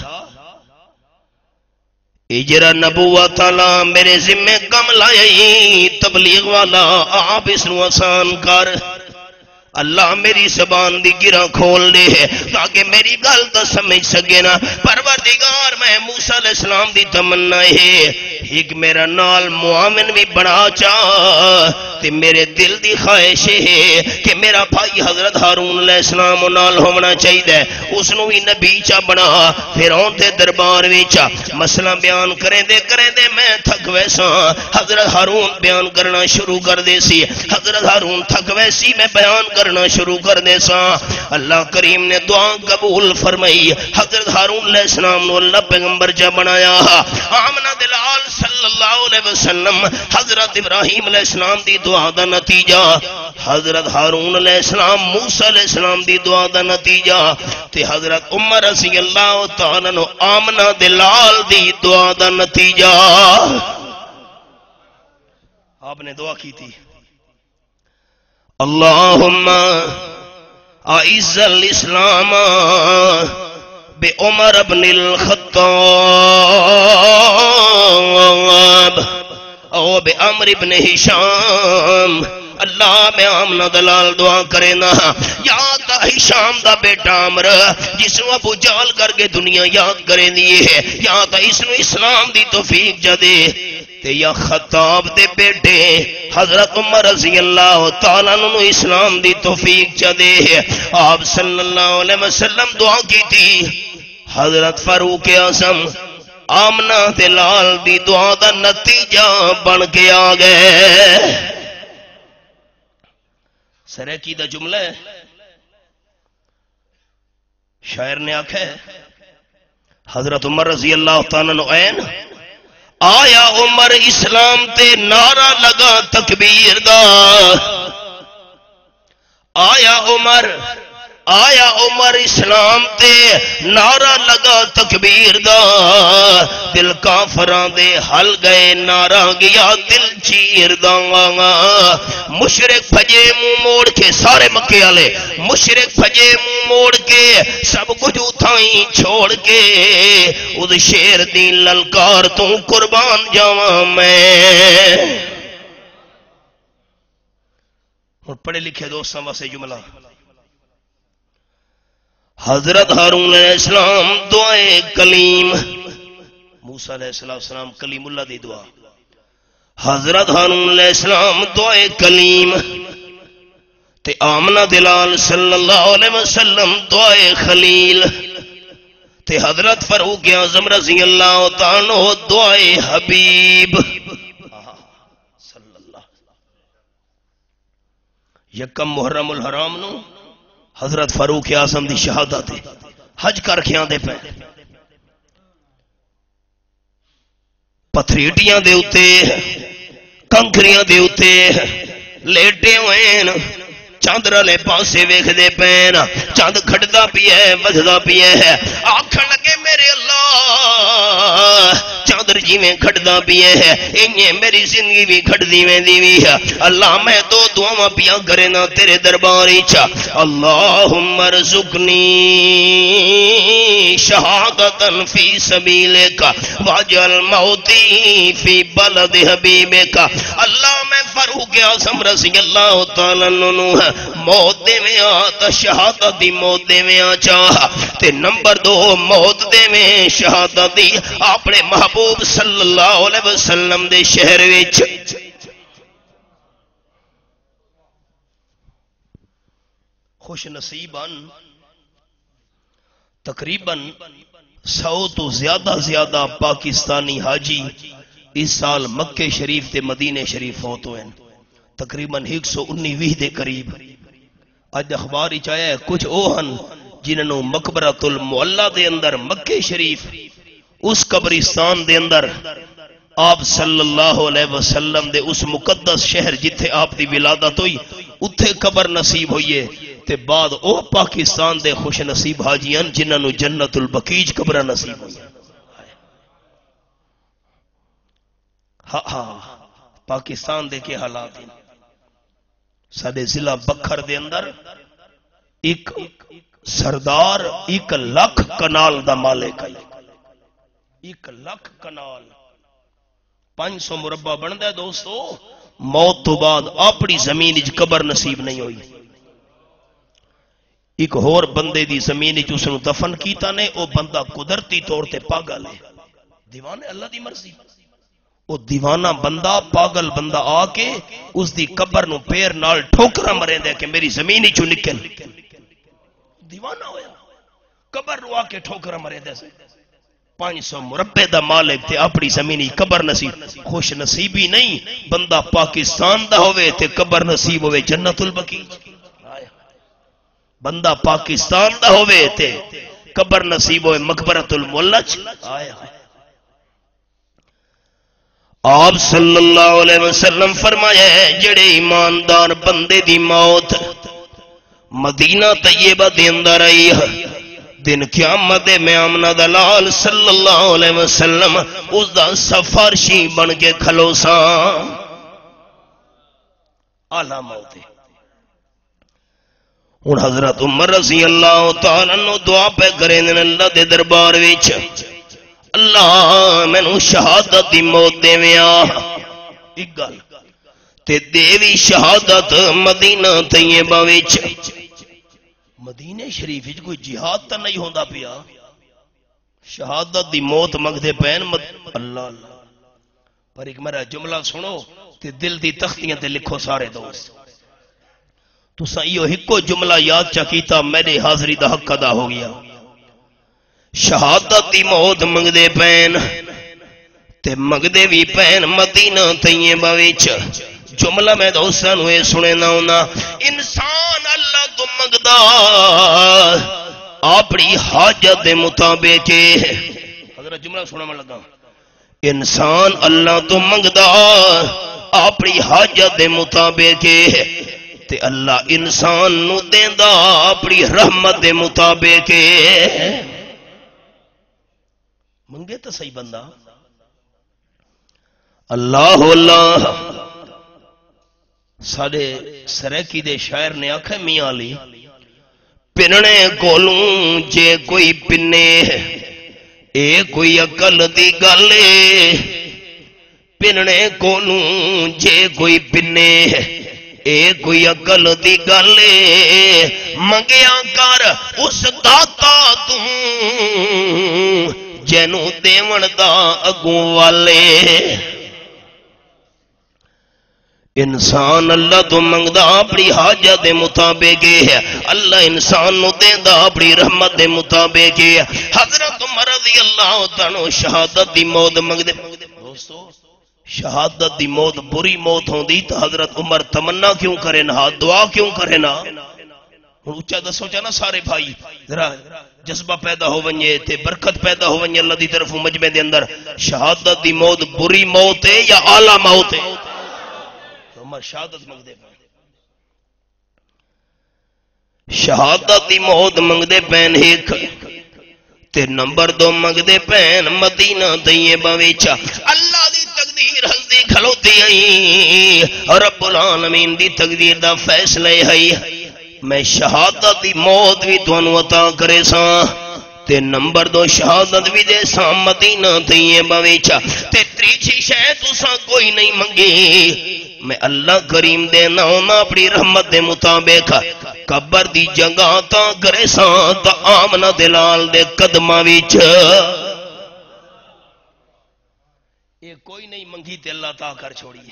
اجرا نبوت اللہ میرے ذمہ کم لائی تبلیغ والا آپ اس نو آسان کر. اللہ میری زبان دی گرہ کھول دے تاکہ میری گل تو سمجھ سکے نا. پروردگار میں موسیٰ علیہ السلام دی تمنا ہے ایک میرا نال معاون بھی بنا چاہ تے میرے دل دی خواہش ہے کہ میرا بھائی حضرت ہارون علیہ السلام نال ہونا چاہیے اس نو بھی نبی چا بنا. فرعون دے دربار وچ مسئلہ بیان کریں دے میں تھک ویسا حضرت ہارون بیان کرنا شروع کر دے سی حضرت ہارون تھک ویسی میں بیان کرنا شروع کر دے سا. اللہ کریم نے دعا قبول فرمائی. حضرت ہارون علیہ السلام نو اللہ پیغمبر جا بنایا. آمنہ دلال صلی اللہ علیہ وسلم حضرت ابراہیم علیہ السلام دی دعا دا نتیجہ حضرت ہارون علیہ السلام موسیٰ علیہ السلام دی دعا دا نتیجہ تے حضرت عمر رضی اللہ تعالیٰ نو آمنہ دلال دی دعا دا نتیجہ. آپ نے دعا کی تھی اللہم اعز الاسلام بے عمر بن الخطاب او بے عمر بن ہشام. اللہ میں آمنہ دلال دعا کرے نا یاد دا ہشام دا بیٹا عمر جس نو ابو جہل کر کے دنیا یاد کرے دیئے ہے یا تا اس نو اسلام دی توفیق جا دے تے یا خطاب دے بیٹے حضرت عمر رضی اللہ تعالیٰ نو اسلام دی توفیق جا دے ہے. آپ صلی اللہ علیہ وسلم دعا کی تھی. حضرت فاروق اعظم آمنہ دلال دی دعا دا نتیجہ بن کے آ گئے. سرکی دا جملہ ہے شاعر نے آکھا ہے حضرت عمر رضی اللہ تعالیٰ عنہ عین آیا عمر اسلام تے نعرہ لگا تکبیر دا. آیا عمر اسلام تے نعرہ لگا تکبیر دا. دل کافراں دے حل گئے نعرہ گیا دل چیر دا. مشرک بھجے منہ موڑ کے سارے مکے والے مشرک بھجے منہ موڑ کے سب کچھ اتھائیں چھوڑ کے اس شیر دی للکار تو قربان جاواں میں. اور پڑھے لکھے دوستاں واسطے جملہ حضرت ہارون علیہ السلام دعائے کلیم موسیٰ علیہ السلام کلیم اللہ دی دعا حضرت ہارون علیہ السلام دعائے کلیم تے آمنہ دلال صلی اللہ علیہ وسلم دعائے خلیل تے حضرت فاروق اعظم رضی اللہ تعالیٰ دعائے حبیب. یکم محرم الحرام نو حضرت فاروق اعظم دی شہادت حج کر کے آندے پے پتھریٹیاں دے اتے کنکریاں دے اتے لیٹے ہوئے چاند رلے پاسے ویکھ دے پین چاند کھڑدا پی ہے وجدا پی ہے آکھن لگے میرے اللہ چاندر جی میں کھڑدا پی ہے انہیں میری زندگی بھی کھڑدی میں دیوی ہے. اللہ میں دو دعاواں پیا کرے نا تیرے درباری چا اللہم ارزقنی شہادتا فی سبیلک واجعل موتی فی بلد حبیبک. اللہ میں فاروق اعظم رضی اللہ تعالیٰ عنہ موت دیویں تا شہادت دی موت دیویں چاہ تے نمبر 2 موت دیویں شہادت دی اپنے محبوب صلی اللہ علیہ وسلم دے شہر وچ خوش نصیباً تقریباً 100 تو زیادہ پاکستانی حاجی اس سال مکہ شریف تے مدینہ شریف فوت ہوئے تقریباً 119 دے قریب اج اخبار ہی چاہیا ہے کچھ اوہن جنہوں مقبرۃ المعلا دے اندر مکہ شریف اس قبرستان دے اندر آپ صلی اللہ علیہ وسلم دے اس مقدس شہر جتھے آپ دی ولادت ہوئی اتھے قبر نصیب ہوئیے تے بعد او پاکستان دے خوش نصیب حاجیان جنہوں جنت البقیع قبر نصیب ہوئی ہاں پاکستان دے کے حالات ہیں ساڑے ضلع بکھر دے اندر ایک سردار 1 لاکھ کنال دا مالک ہے 1 لاکھ کنال 500 مربع بندا ہے دوستو موت تو بعد اپنی زمین وچ قبر نصیب نہیں ہوئی ایک اور بندے دی زمین وچ اس نو دفن کیتا نے او بندہ قدرتی طور تے پاگل ہے دیوانے اللہ دی مرضی وہ دیوانہ بندہ پاگل بندہ آ کے اس دی قبر نو پیر نال ٹھوکرا مرے دے کہ میری زمین ہی چو نکل دیوانہ ہویا قبر رو آ کے ٹھوکرا مرے دے 500 مربع دا مالک تے اپنی زمین ہی قبر نصیب خوش نصیبی نہیں بندہ پاکستان دا ہوئے تے قبر نصیب ہوئے جنت البقیع بندہ پاکستان دا ہوئے تے قبر نصیب ہوئے مقبرۃ المعلا آیا آپ صلی اللہ علیہ وسلم فرمایا ہے جڑے ایماندار بندے دی موت مدینہ طیبہ دے اندر آئی ہے دن قیامت میں آمنہ دلال صلی اللہ علیہ وسلم اس دا سفارشی بن کے کھلو سا اعلیٰ موت ہے اور حضرت عمر رضی اللہ تعالیٰ عنہ دعا پہ کریں دن اللہ دے دربار ویچ اللہ میں نو شہادت دی موت دے ویا ایک گل تے دیوی شہادت مدینہ طیبہ وچ مدینہ شریف وچ کوئی جہاد تا نہیں ہوندا پیا شہادت دی موت منگدے پین اللہ اللہ پر ایک میرا جملہ سنو تے دل دی تختیاں تے لکھو سارے دوست تو سائیو ہکو جملہ یاد چکیتا میرے حاضری دا حق ادا ہو گیا شہادت دی موت منگدے پین تے منگدے بھی پین مدینہ طیبہ وچ جملہ میں دوستان ہوئے سنے نہ ہونا انسان اللہ تو منگدا اپنی حاجت دے مطابق حضرت جملہ سنا میں لگا انسان اللہ تو منگدا اپنی حاجت دے مطابق تے اللہ انسان نو دیندا اپنی رحمت دے مطابق منگے تو صحیح بندہ اللہ اللہ سارے سریکی دے شاعر نے آکھے میاں علی پننے کولوں جے کوئی پنے اے کوئی عقل دی گلے پننے کولوں جے کوئی پنے اے کوئی عقل دی گلے منگیا کر اس داتا توں جینو دیون دا اگوں والے انسان اللہ تو منگدا اپنی حاجت دے مطابق ہے اللہ انسان نو دیندا اپنی رحمت دے مطابق ہے حضرت عمر رضی اللہ تعالی شہادت دی موت منگدے دوستو شہادت دی موت بری موت ہوندی تو حضرت عمر تمنا کیوں کرے نہ دعا کیوں کرے نہ اونچا دسو چانا سارے بھائی ذرا جذبہ پیدا ہو ونجے تے برکت پیدا ہو ونجے اللہ دی طرف مجمع دے اندر شہادت دی موت بری موت ہے یا اعلیٰ موت ہے عمر شہادت منگدے پین شہادت دی موت منگدے پین ایک تے نمبر 2 منگدے پین مدینہ طیبہ وچ اللہ دی تقدیر ہلدی کھلوتی آئی رب العالمین دی تقدیر دا فیصلہ ہے میں شہادت دی موت بھی تانوں عطا کرے ساں تے نمبر 2 شہادت بھی دے ساں مدینہ طیبہ وچ تے تریچی شے تساں کوئی نہیں منگی میں اللہ کریم دے نام اپنی رحمت دے مطابق قبر دی جگہ تا کرے ساں تا آمنہ دلال دے قدمہ وچ یہ کوئی نہیں منگی تے اللہ تا کر چھوڑیے.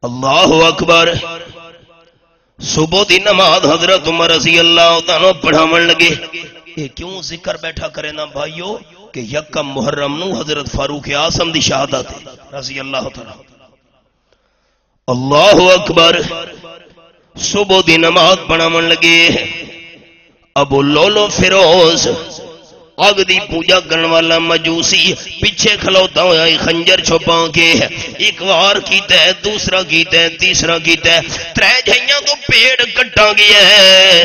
اللہ اکبر. صبح دی نماز حضرت عمر رضی اللہ تعالیٰ پڑھاون لگے. یہ کیوں ذکر بیٹھا کرے نا بھائیو کہ یکم محرم نو حضرت فاروق اعظم دی شہادت رضی اللہ تعالیٰ. اللہ اکبر. صبح دی نماز پڑھاون لگے. ابو لولو فیروز آگ دی پوجا کرن والا مجوسی پیچھے کھلوتا ہوا خنجر چھپا کے ایک وار کیتا ہے، دوسرا کیتا ہے، تیسرا کیتا ہے، ترے جھائیاں تو پیڑ کٹا گیا ہے.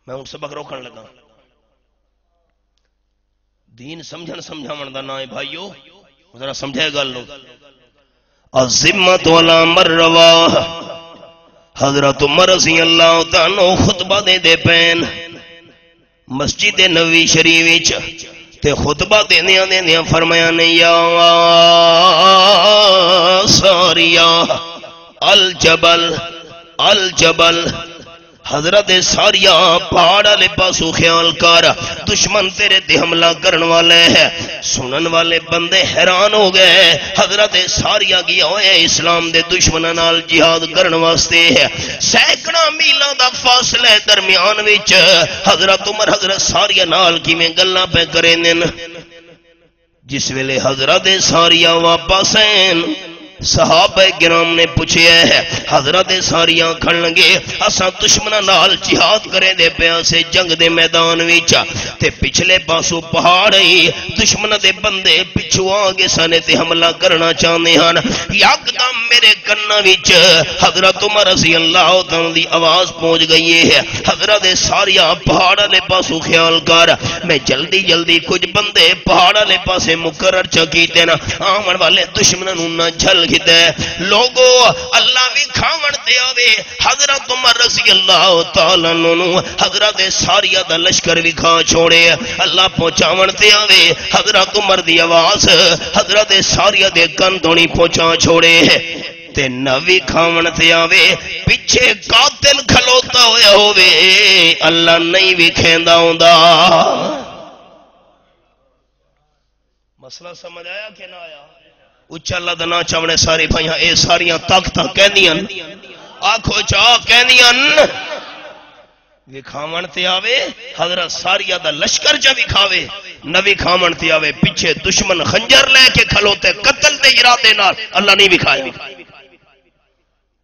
میں ان سبق روکن لگا. دین سمجھن سمجھاون دا نا ہے بھائیو، ذرا سمجھے گل لو. الذمۃ علی من رواہ. حضرت عمر رضی اللہ تعالیٰ خطبہ دے پین مسجد نبوی شریف وچ تے خطبہ دیندیاں فرمایا نے یا ساریہ الجبل الجبل. حضرت ساریہ پہاڑ والے پاسو خیال کر، دشمن تیرے تے حملہ کرن والے ہے. سنن والے بندے حیران ہو گئے. حضرت ساریہ گیا ہوئے اسلام دے دشمناں نال جہاد کرن واسطے ہے. سینکڑا میلاں دا فاصلہ درمیان وچ حضرت عمر حضرت ساریہ نال کیویں گلاں پہ کرین. جس ویلے حضرت ساریہ واپس آئیں صحابہ گرام نے پوچھے ہے. حضرت ساریہ کھڑ لگے اساں دشمناں نال جہاد کرے دے پیا سے جنگ دے میدان وچ تے پچھلے پاسو پہاڑ ہی دشمن دے بندے پچھو آگے سانے تے حملہ کرنا چاہتے ہیں. یکدم میرے کنا وچ حضرت عمر رضی اللہ تعالی دی آواز پہنچ گئی ہے. حضرت ساریہ پہاڑ والے پاسو خیال کر، میں جلدی جلدی کچھ بندے پہاڑ والے پاسے مقرر چکیتے نا آمن والے دشمناں نوں نہ جھل لوگو اللہ بھی کھاون تے آوے. حضرت عمر رضی اللہ تعالیٰ نو حضرت ساریہ دا لشکر بھی کھا چھوڑے. اللہ پہنچاون تے آوے. حضرت عمر دی آواز حضرت ساریہ دے کن دونی پہنچا چھوڑے تے نوی کھاون تے آوے. پیچھے قاتل کھلوتا ہویا ہووے اللہ نہیں بھی کھیندا ہوندا. مسئلہ سمجھ آیا کہ نہ آیا؟ اچھا اللہ دا نا چاونے سارے بھائیاں اے ساریاں طاقتاں کہندیاں آکھو چاہ کہندیاں وکھاون تے آوے. حضرت ساریہ دا لشکر جا وکھاوے نہ وکھاون تے آوے. پیچھے دشمن خنجر لے کے کھلوتے قتل دے ارادے نال اللہ نہیں وکھایا.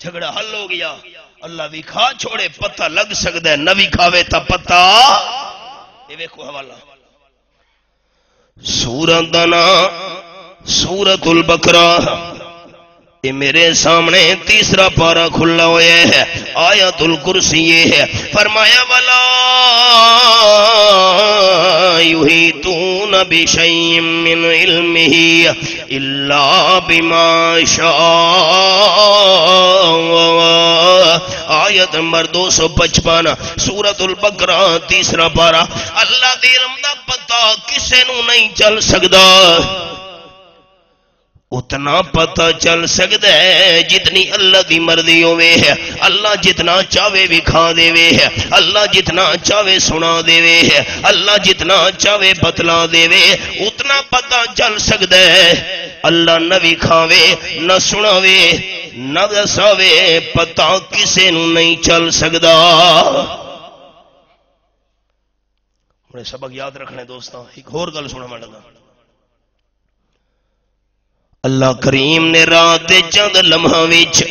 جھگڑا حل ہو گیا. اللہ وکھا چھوڑے پتہ لگ سکدا ہے، نہ وکھاوے تا پتہ. اے ویکھو حوالہ سورۃ دا نام سورۃ البقرہ. یہ میرے سامنے تیسرا پارہ کھلا ہوا ہے. آیت الکرسی یہ ہے. فرمایا ولا یحیطون بشیء من علمہ الا بما شاء. آیت نمبر 255 سورۃ البقرہ تیسرا پارہ. اللہ دی علم دا پتہ کسے نوں نہیں چل سکدا. اتنا پتہ چل سکتا ہے جتنی اللہ دی مرضی ہوئے ہے. اللہ جتنا چاہے وکھا دے ہے، اللہ جتنا چاہے سنا دے ہے، اللہ جتنا چاہے بتلا دے اتنا پتہ چل سکتا ہے. اللہ نہ وکھاوے نہ سناوے نہ دساوے پتہ کسے نو نہیں چل سکتا. بڑے سبق یاد رکھنے دوستاں. ایک اور گل سنا میں لگا. اللہ کریم نے رات دے چند لمحہ وچ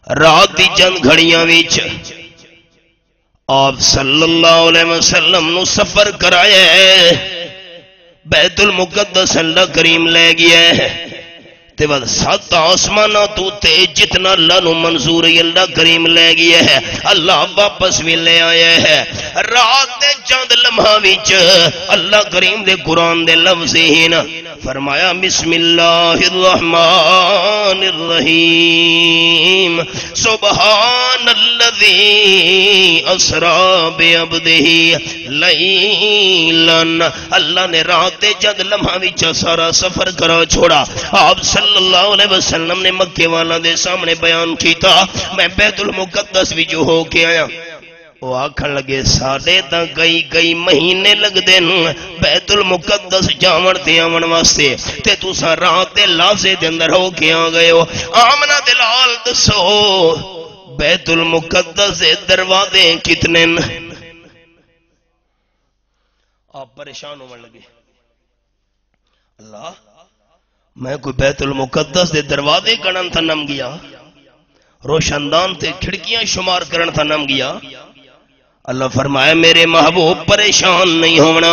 رات دی چند گھڑیاں وچ آپ صلی اللہ علیہ وسلم نو سفر کرایا ہے. بیت المقدس اللہ کریم لے گیا ہے تے بعد 7 آسماناں تو تے جتنا اللہ نو منظور ہے اللہ کریم لے گیا ہے. اللہ واپس بھی لے آیا ہے. رات دے چند لمحہ وچ اللہ کریم دے قرآن دے لفظ ہی نا فرمایا بسم اللہ الرحمن الرحیم سبحان الذی اسرا بعبدہ لیلا اللہ نے رات جد لمحہ وچ سارا سفر کرا چھوڑا آپ صلی اللہ علیہ وسلم نے مکے والا دے سامنے بیان کیتا میں بیت المقدس وچ ہو کے آیا وہ آکھن لگے ساڈے تاں کئی مہینے لگدے نوں بیت المقدس جاون تے آون واسطے تے تساں رات دے لازے دے اندر ہو کے آ گئے ہو آمنہ دلال دسو بیت المقدس دے دروازے کتنے آپ پریشان ہون لگے اللہ میں کوئی بیت المقدس دے دروازے گنن تھا نم گیا روشن دان تے کھڑکیاں شمار کرن تھا نم گیا اللہ فرمایا میرے محبوب پریشان نہیں ہونا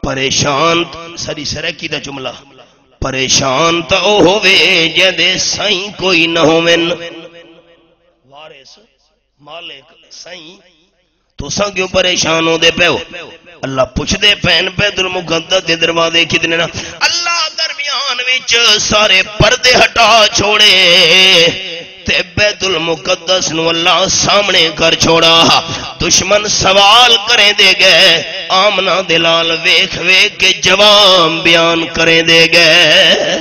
پریشان سری سرکی دا جملہ پریشان تا او ہوئے جدے سائیں کوئی نہ ہوئن وارث مالک سائیں تو ساں کیوں پریشان ہو دے پہ ہو اللہ پوچھ دے پین بیت المقدس دے دروازے کتنے نا اللہ درمیان وچ سارے پردے ہٹا چھوڑے تے بیت المقدس نو اللہ سامنے کر چھوڑا دشمن سوال کریں دے گئے آمنہ دلال ویکھ ویکھ کے جواب بیان کریں دے گئے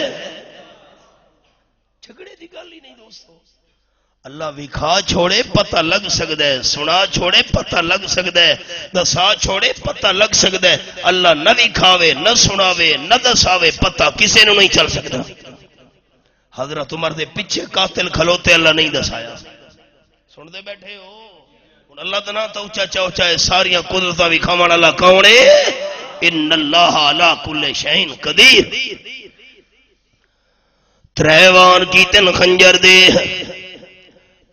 جھگڑے دی گل ہی نہیں دوستو اللہ وکھا چھوڑے پتہ لگ سکتا ہے سنا چھوڑے پتہ لگ سکتا ہے دسا چھوڑے پتہ لگ سکتا ہے اللہ نہ وکھاوے نہ سناوے نہ دساوے پتہ کسے نو نہیں چل سکتا حضرت عمر دے پیچھے قاتل کھلوتے اللہ نہیں دسایا سن دے بیٹھے ہو اللہ دنا تو اچھا چوچا ہے ساریاں قدرتاں وکھاون اللہ کون ہے ان اللہ علی کل شیء قدیر تریوان کی تن خنجر دے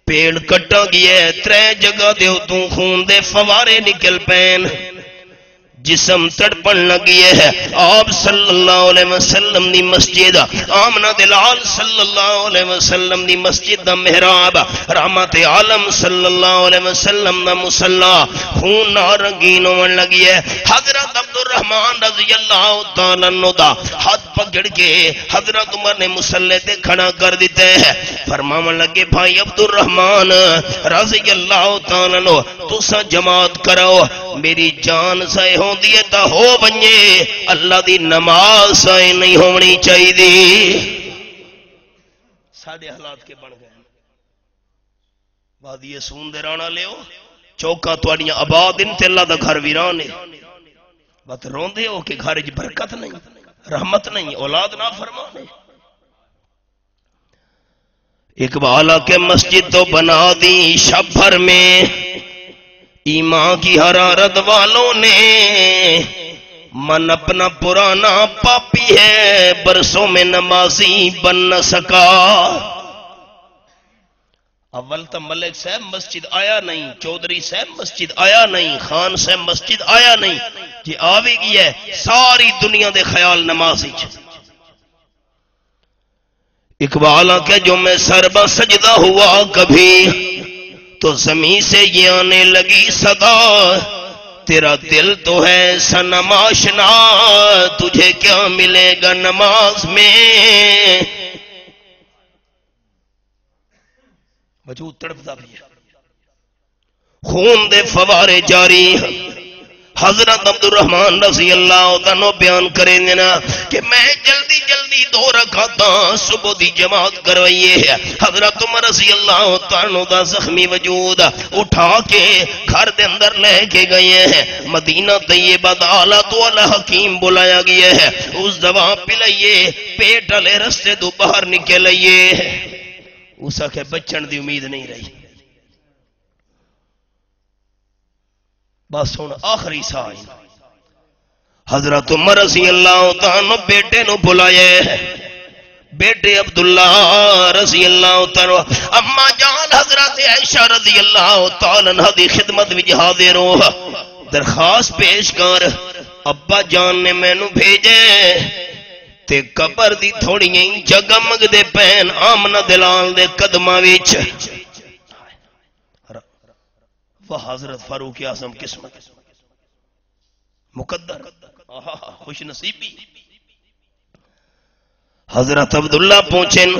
پیڑ کٹا گیا ترے جگہ دے تو خون دے فوارے نکل پین جسم تڑپن لگی ہے آپ صلی اللہ علیہ وسلم دی مسجد آمنہ دلال صلی اللہ علیہ وسلم دی مسجد دا محراب رحمت عالم صلی اللہ علیہ وسلم دا مصلی خون نارنگین ہون لگی ہے حضرت عبد الرحمن رضی اللہ تعالیٰ عنہ دا ہاتھ پکڑ کے حضرت عمر نے مصلی تے کھڑا کر دیتے ہیں فرماون لگے بھائی عبد الرحمن رضی اللہ تعالیٰ عنہ تسا جماعت کرو میری جان سائے ہوں دیئے تا ہو بنجے اللہ دی نماز سائے نہیں ہونی چاہی دی ساڑھے حالات کے بن گئے وادی سون دے رانا لے ہو چوکا توڑیاں آباد ان تے اللہ دا گھر ویرانے بات رون دے ہو کہ گھر جی برکت نہیں رحمت نہیں اولاد نہ فرمانے اقبالہ کے مسجد تو بنا دی شب بھر میں ایمان کی حرارت والوں نے من اپنا پرانا پاپی ہے برسوں میں نمازی بن نہ سکا اول تا ملک صاحب مسجد آیا نہیں چودھری صاحب مسجد آیا نہیں خان صاحب مسجد آیا نہیں جی آوے گی ہے ساری دنیا دے خیال نمازی اقبالہ کے جو میں سربہ سجدہ ہوا کبھی تو زمین سے یہ آنے لگی صدا تیرا دل تو ہے صنم آشنا تجھے کیا ملے گا نماز میں وجود تڑپتا بھی ہے خون دے فوارے جاری حضرت عبد الرحمن رضی اللہ عنہ بیان کریں دینا کہ میں جلدی جلدی دو رکعتاں صبح دی جماعت کروائیے ہے حضرت عمر رضی اللہ عنہ دا زخمی وجود اٹھا کے گھر دے اندر لے کے گئے ہیں مدینہ طیبہ دا آلات والا حکیم بلایا گیا ہے اس دوا پلائیے پیٹ والے رستے دو باہر نکلائیے اسا کے بچن دی امید نہیں رہی بس ہوں آخری سائن حضرت عمر رضی اللہ تعالیٰ بیٹے نو بلائے بیٹے عبداللہ رضی اللہ تعالیٰ اما جان حضرت عائشہ رضی اللہ تعالیٰ عنہ دی خدمت وچ حاضر ہو درخواست پیش کر ابا جان نے مینو بھیجے تے قبر دی تھوڑی جگہ مگ دے پین آمنہ دلال دے قدمہ وچ وہ حضرت فاروق اعظم قسمت مقدر خوش نصیبی. حضرت عبداللہ پہنچن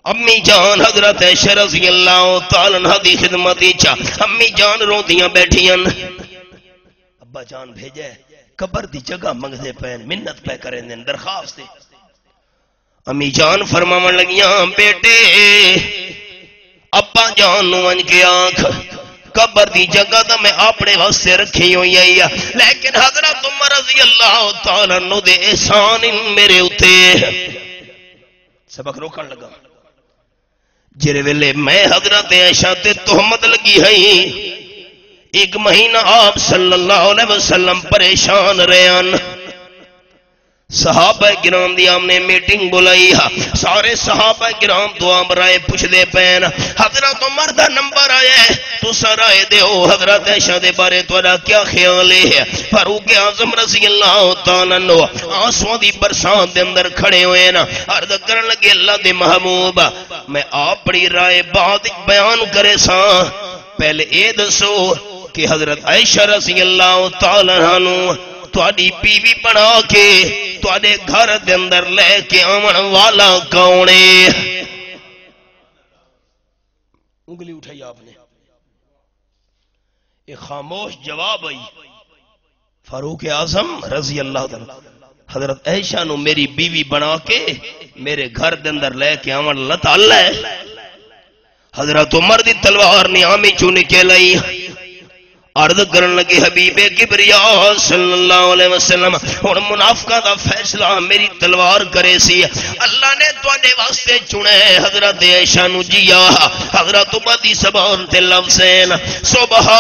امی جان حضرت عائشہ رضی اللہ تعالی عنہ دی خدمت چا امی جان روندیاں بیٹھیاں. ابا جان بھیجے قبر دی جگہ منگدے پین منت پہ کریں دین درخواست. امی جان فرماون لگیاں بیٹے ابا جان نو ان کے آنکھ قبر دی جگہ دا میں اپنے واسطے رکھی ہوئی ہے لیکن حضرت عمر رضی اللہ تعالی عنہ دے احسان میرے اتے. سبق روکن لگا جرے ویلے میں حضرت عائشہ تے تہمت لگی ہے 1 مہینہ آپ صلی اللہ علیہ وسلم پریشان رہن. صحابہ کرام دی ہم نے میٹنگ بلائی سارے صحابہ کرام دعا برائے پوچھ دے پین حضرت عمر دا نمبر آیا ہے تو سرائے دے ہو حضرت عائشہ دے بارے توڑا کیا خیال ہے. فاروق اعظم رضی اللہ تعالیٰ عنہ آنسوں دی برسات دے اندر کھڑے ہوئے نا عرض کرن لگے اللہ دے محبوب میں اپنی رائے بات بیان کرے سا. پہلے اے دسو کہ حضرت عائشہ رضی اللہ تعالیٰ عنہ تواڈی بیوی بنا کے تواڈے گھر دے اندر لے کے آون والا کون ہے؟ انگلی اٹھائی آپ نے ایک خاموش جواب آئی فاروق اعظم رضی اللہ تعالی حضرت عائشہ نو میری بیوی بنا کے میرے گھر دے اندر لے کے آون اللہ تعالی ہے. حضرت عمر دی تلوار نیامی چونے کے لئی عرض کرن لگے حبیب کبریا صلی اللہ علیہ وسلم ہن منافقہ دا فیصلہ میری تلوار کرے سی اللہ نے تواڈے واسطے چنے حضرت عائشہ نو جیا. حضرت عمر دی زبان تے لفظ ہیں سبحانک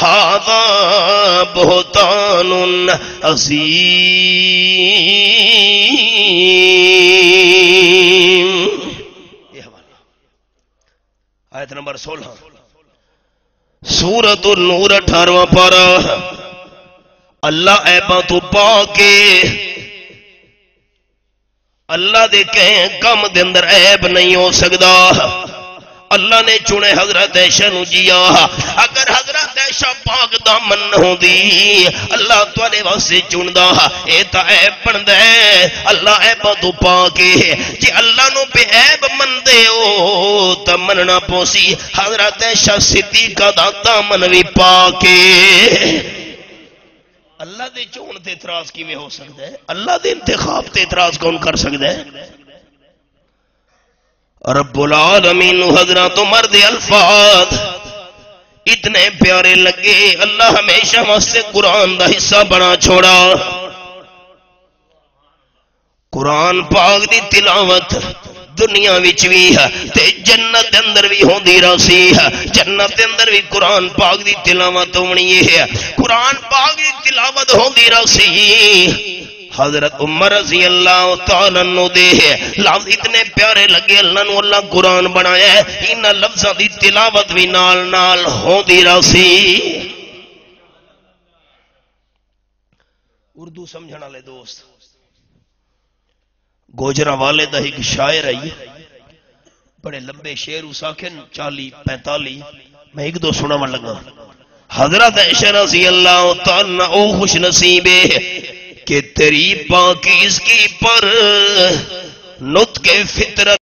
ھذا بہتان عظیم. آیت نمبر 16 سورۃ النور 18واں پارہ. اللہ عیباں تو پاکے اللہ دے کہیں کم دے اندر عیب نہیں ہو سکدا. اللہ نے چنے حضرت عائشہ نو جیا. اگر حضرت عائشہ پاک دامن ہوندی اللہ تواڈے واسطے چندا اے تا عیب بندا ہے. اللہ عیباں تو پاکے جے اللہ نو بے عیب مندے ہو تا مننا پوسی حضرت عائشہ صدیقہ دا دامن وی پاکے. اللہ دے چون تے اعتراض کیویں ہو سکدا ہے؟ اللہ دے انتخاب تے اعتراض کون کر سکدا ہے؟ رب العالمین حضرت عمر دے الفاظ اتنے پیارے لگے اللہ ہمیشہ واسطے قرآن دا حصہ بنا چھوڑا. قرآن پاک دی تلاوت دنیا وچ وی تے جنت دے اندر وی ہوندی رہسی. جنت دے اندر وی قرآن پاک دی تلاوت ہونی ہے. قرآن پاک دی تلاوت ہوندی رہسی. حضرت عمر رضی اللہ تعالیٰ عنہ دے لفظ اتنے پیارے لگے اللہ نو اللہ قرآن بنایا ہے ان لفظاں دی تلاوت بھی نال نال ہوندی رہسی. اردو سمجھن والے دوست گوجرا والے دا ایک شاعر ہے بڑے لمبے شعر اساکن 40-45 میں 1-2 سناون لگا. حضرت عائشہ رضی اللہ تعالیٰ او خوش نصیب کہ تیری پاکیزگی پر نطق فطرت